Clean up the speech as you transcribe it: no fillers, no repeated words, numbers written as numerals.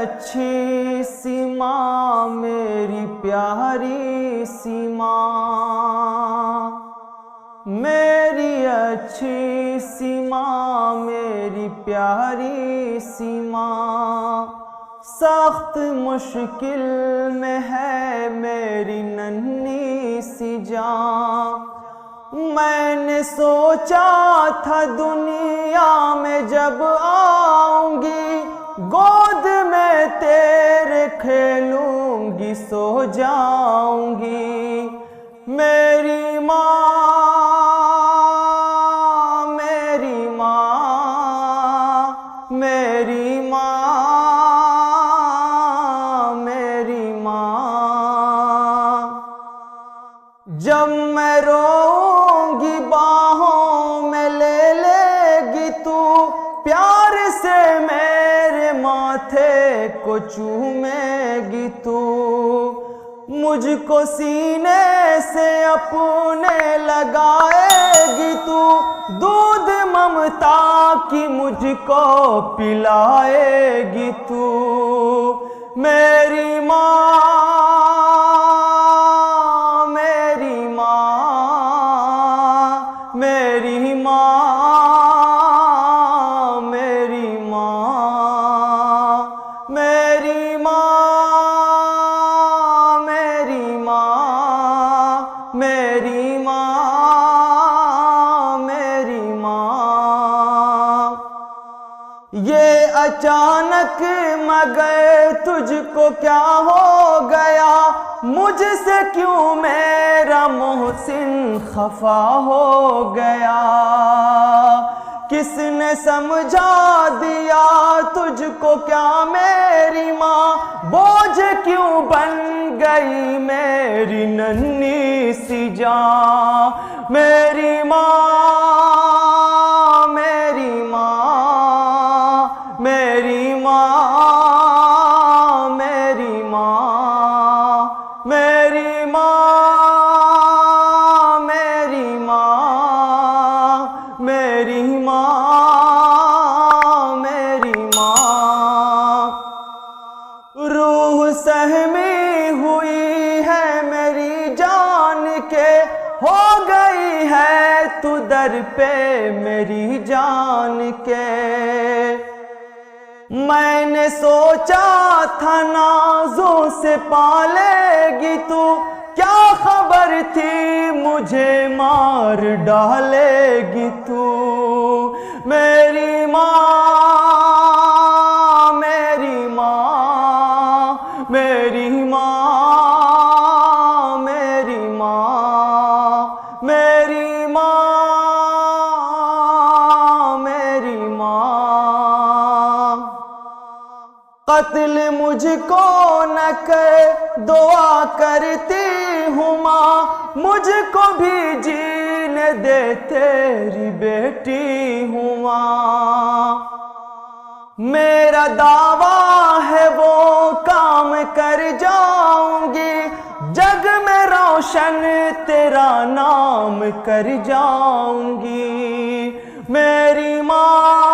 अच्छी सी माँ, मेरी प्यारी सी माँ, मेरी अच्छी सी माँ, मेरी प्यारी सी माँ, सख्त मुश्किल में है मेरी नन्ही सी जान। मैंने सोचा था दुनिया में जब आऊंगी, गोद में तेरे खेलूंगी, सो जाऊंगी। मेरी माँ, मेरी माँ, मेरी माँ, मेरी माँ, जब मैं रोऊंगी बाहों में ले लेगी तू, प्यार से मेरे माथे को चूमेगी तू, मुझको सीने से अपने लगाएगी तू, दूध ममता की मुझको पिलाएगी तू। मेरी माँ, मेरी माँ, मेरी माँ, मेरी माँ, मेरी माँ, मेरी माँ, मेरी माँ, मेरी माँ। ये अचानक मगर तुझको क्या हो गया, मुझसे क्यों मेरा मोहसिन खफा हो गया। किसने समझा दिया तुझको क्या मेरी माँ, बोझ क्यों बन गई मेरी नन्ही सी जान। मेरी माँ, मेरी माँ, मेरी माँ, मेरी माँ, मेरी माँ, मेरी माँ, मेरी माँ, मेरी माँ। रूह सहमी हुई है मेरी जान के, हो गई है तू दर पे मेरी जान के। मैंने सोचा था नाज़ों से पालेगी तू, क्या खबर थी मुझे मार डालेगी तू। मेरी माँ, मेरी माँ, मेरी माँ, मेरी माँ, मेरी माँ, मेरी माँ। कत्ल मुझको न कर दुआ करती हूँ माँ, मुझको भी जीने दे तेरी बेटी हूँ माँ। मेरा दावा है वो काम कर जाऊंगी, जग में रोशन तेरा नाम कर जाऊंगी। मेरी माँ,